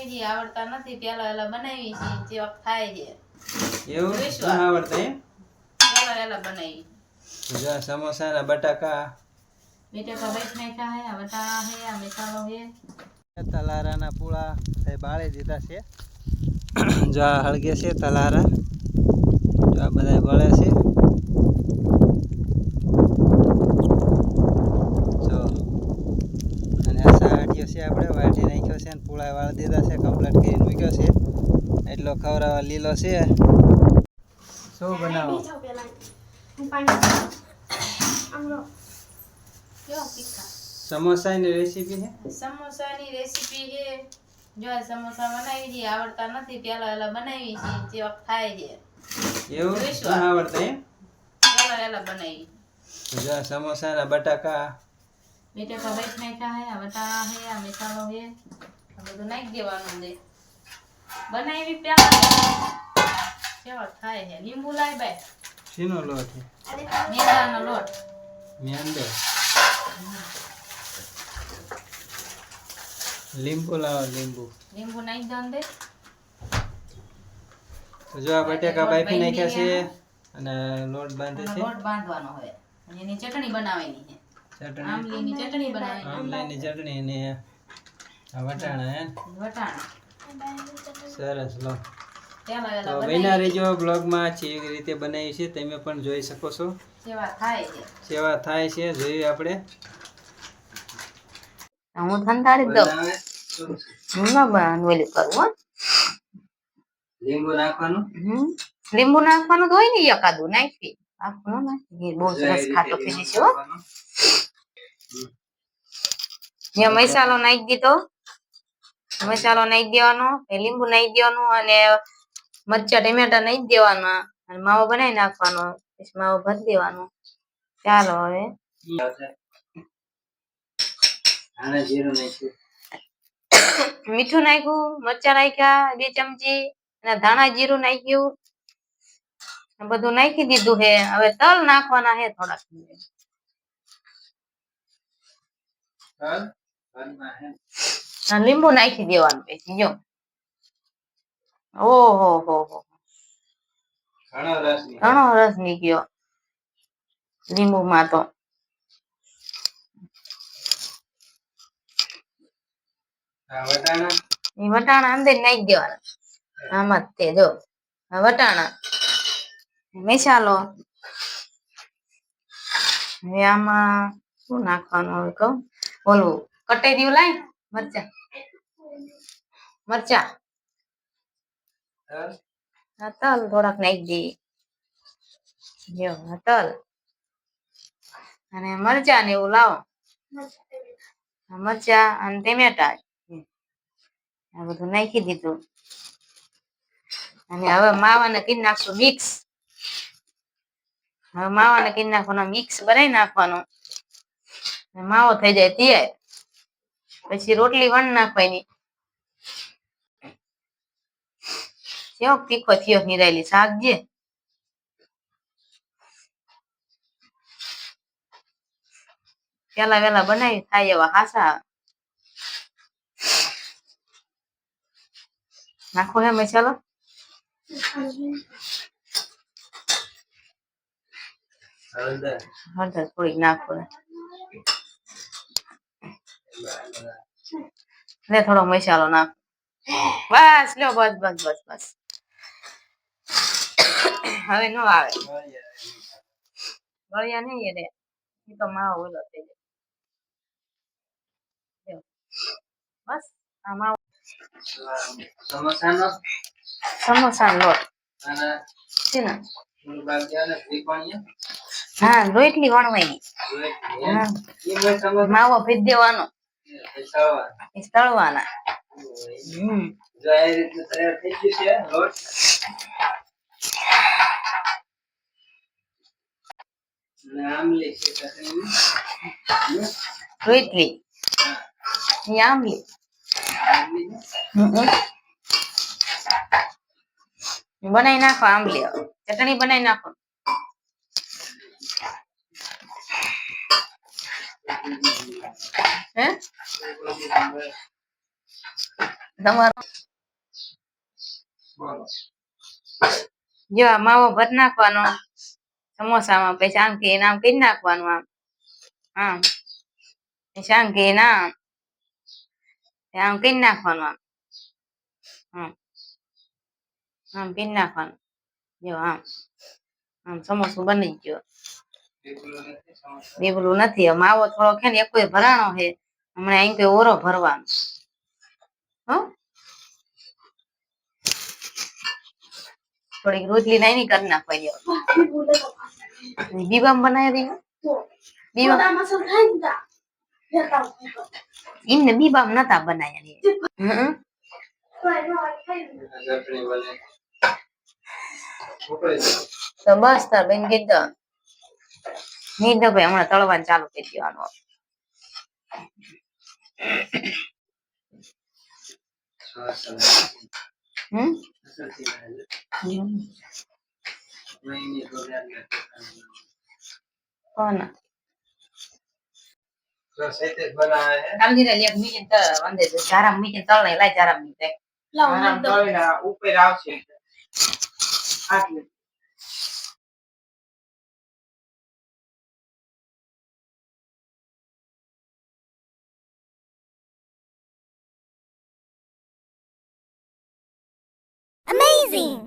બનાવી છે આવડતા નથી પેલા એલા બનાવી છે જે વખત થાય છે એવું ના આવડતા એમ પેલા એલા બનાવી જો સમોસા ના બટાકા બેઠ નાખ્યા હે આ વટાણા હે આ મસાલો હે તલારાના પૂળા એ બાળી દીધા છે જો આ હળગે છે તલારા જો આ બધા બળે છે જો અને આ સાડીઓ છે આપણે વાટી નાખ્યો છે અને પૂળા વાળી દીધા છે કમ્પ્લીટ કરીને મૂક્યો છે એટલો ખવડાવવા લીલો છે શું બનાવો સમોસાની રેસીપી છે સમોસાની રેસીપી છે જો સમોસા બનાવી છે આવડતા નથી પેલા એલા બનાવી છે જે વખત થાય છે એવું ના આવડતા એમ પેલા એલા બનાવી જો સમોસાના બટાકા બેઠા નાખ્યા હે આ વટાણા હે આ મસાલો હે આ બધું નાખી દેવાનું છે બનાવી પેલા કેવા થાય છે લીંબુ લાય બાય શીનો લોટ છે મેંદાનો લોટ મેંદો લીંબુ લાવો લીંબુ નાખી દો દે તો જો આ બટાકા બાફી નાખ્યા છે અને લોટ બાંધે છે લોટ બાંધવાનો હોય અને એની ચટણી બનાવવાની છે આમલીની ચટણી બનાવવાની આમલીની ચટણી ને આ વટાણા હે વટાણા સરસ લો પેલા તો બન્યા રહેજો બ્લોગમાં કેવી રીતે બનાવી છે તમે પણ જોઈ શકો છો સેવા થાય છે જોઈએ આપણે હું ઠંડાડી દઉં હું ના ઓલું કરું લીંબુ નાખવાનું લીંબુ નાખવાનું તો હોય ને એકાદું નાખી આખું નાખી બહુ સરસ ખાટો થઈ જશે હો મસાલો નાખી દીધો મસાલો નાખી દેવાનો લીંબુ નાખી દેવાનું અને મરચા ટમેટા નાખી દેવાના અને માવો બનાવી નાખવાનો પછી માવો ભરી દેવાનો ચાલો હવે મીઠું નાખ્યું મરચા નાખ્યા 2 ચમચી અને ધાણા જીરું નાખ્યું બધું નાખી દીધું હે હવે તલ નાખવાના હે થોડાક લીંબુ નાખી દેવાનું પછી જો ઓહો હો ઘણો રસ નીકળ્યો લીંબુ માં તો વટાણા અંદર નાખી દેવાના આમાં તે જો વટાણા મસાલો હવે આમાં શું નાખવાનું હવે કહું ઓલું કટાઈ દીધું લાય મરચા તલ થોડાક નાખી દઈએ જો તલ અને મરચા ને એવું લાવો મરચા અને ટમેટા આ બધું નાખી દીધું અને હવે માવાને કરી નાખશું મિક્સ હવે માવાને કરી નાખવાનો મિક્સ બનાવી નાખવાનો માવો થઈ જાય તૈયાર પછી રોટલી વણ નાખવાની કેવો તીખો થયો નિરાયેલી શાક જે પેલા વેલા બનાવી થાય એવા હાસા નાખો હે મસાલો હળદર થોડીક નાખો ને થોડો મસાલો નાખો બસ લો બસ હવે નો આવે ગળ્યા નહીં રે એ તો માવો ઓલો થઈ જાય બસ આ માવો સમોસાનો લોટ છે ને હા રોટલી વણવાની માવો ભેજ દેવાનો તળવાના રોટલી આંબલી બનાવી નાખો આંબલી ચટણી બનાવી નાખો હે તમારો જો આ માવો ભર નાખવાનો સમોસામાં, પછી આમ કે આમ કરી નાખવાનું, આમ પછી આમ કે આમ કરી નાખવાનું, આમ કરી નાખવાનું. જો આમ સમોસું બની ગયો. બેગલું નથી, માવો થોડો છે ને એક ભરાણો છે, હમણાં અહીં કોઈ ઓરો ભરવાનો. થોડીક રોટલી નાની કરી નાખવાની. બીબામ બનાવી દઈ, એમને બીબામ નતા બનાવ્યા. તો બસ તાર બેન કીધું નહીં તો ભાઈ હમણાં તળવાનું ચાલુ કરી દેવાનું. કોણ ઉપર આવશે. Amazing!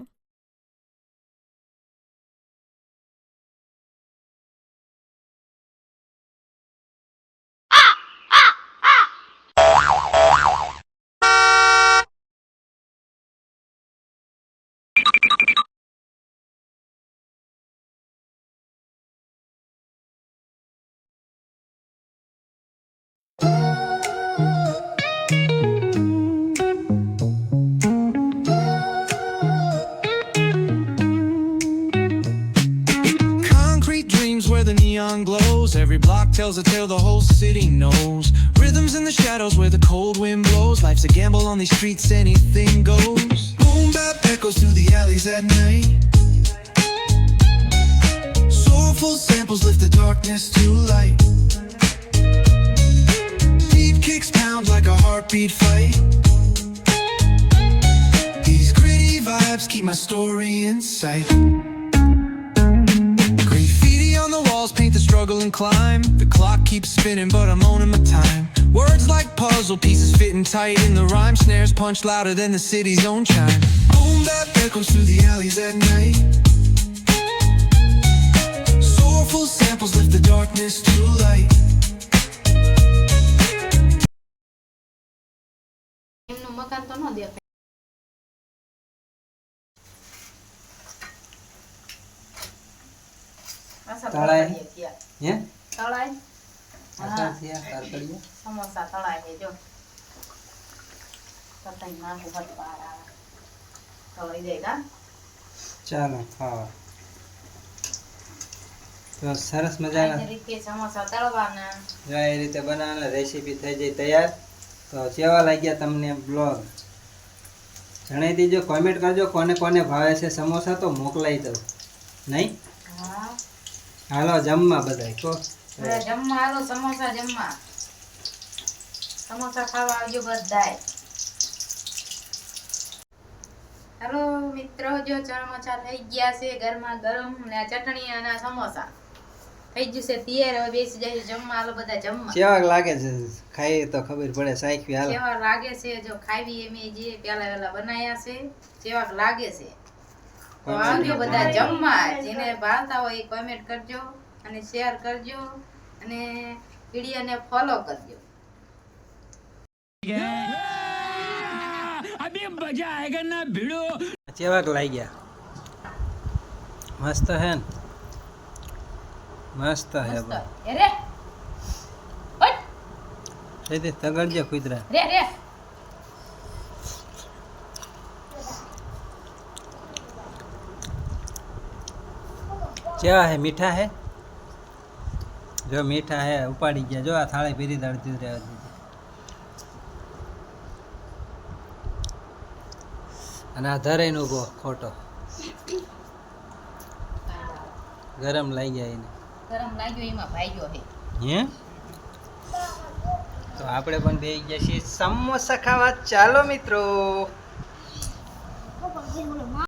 Where the neon glows, every block tells a tale the whole city knows. Rhythms in the shadows where the cold wind blows. Life's a gamble on these streets, anything goes. Boom bap echoes through the alleys at night. Soulful samples lift the darkness to light. Beat kicks pound like a heartbeat fight. These gritty vibes keep my story in sight. Paint the struggle and climb. The clock keeps spinning, but I'm owning my time. Words like puzzle pieces fitting tight in the rhyme. Snares punch louder than the city's own chime. Boom bap echoes through the alleys at night. Soulful samples lift the darkness to light. Samosa તળાય છે જો નાખું તળાઈ જાય. ચાલો ખાવા. તો સરસ મજાના રીતે સમોસા તળવાના, એ રીતે બનાવવાના. રેસીપી થઈ જાય તૈયાર. તો કેવા લાગ્યા તમને બ્લોગ જણાવી દેજો, કોમેન્ટ કરજો કોને કોને ભાવે છે સમોસા, તો મોકલાઈ દઉં નહીં. હાલો જમવા બધા કો જમવા હાલો, સમોસા જમવા, સમોસા ખાવા આવજો બધાય. હાલો મિત્રો, જો ચણમચા થઈ ગયા છે ગરમા ગરમ, ને આ ચટણી અને આ સમોસા થઈ ગયું છે તૈયાર. હવે બેસી જાય જમવા. હાલો બધા જમવા. કેવા લાગે છે? ખાઈ તો ખબર પડે. સાઈખવી હાલો. કેવા લાગે છે? જો ખાવી એમ જે પેલા વેલા બનાયા છે, કેવા લાગે છે? તો આવજો બધા જમવા. જેને ભાવતા હોય એ કોમેન્ટ કરજો અને શેર કરજો અને વિડીયોને ફોલો કરજો. કેવાક લાગ્યા? મસ્ત હે ને? મસ્ત હે ભાઈ. રે રે તગડજે કુતરા. રે રે क्या है? मीठा है? जो मीठा है उपाड़ी गया. जो आ थाળી પીરી દળતી રહેવા દીધી. અને આ ધરાઈને ઊભો ખોટો ગરમ લાગી ગયા એને. ગરમ લાગ્યો એમાં ભાગ્યો હે. હે તો આપણે પણ બેસી ગયા છીએ સમોસા ખાવા. ચાલો મિત્રો.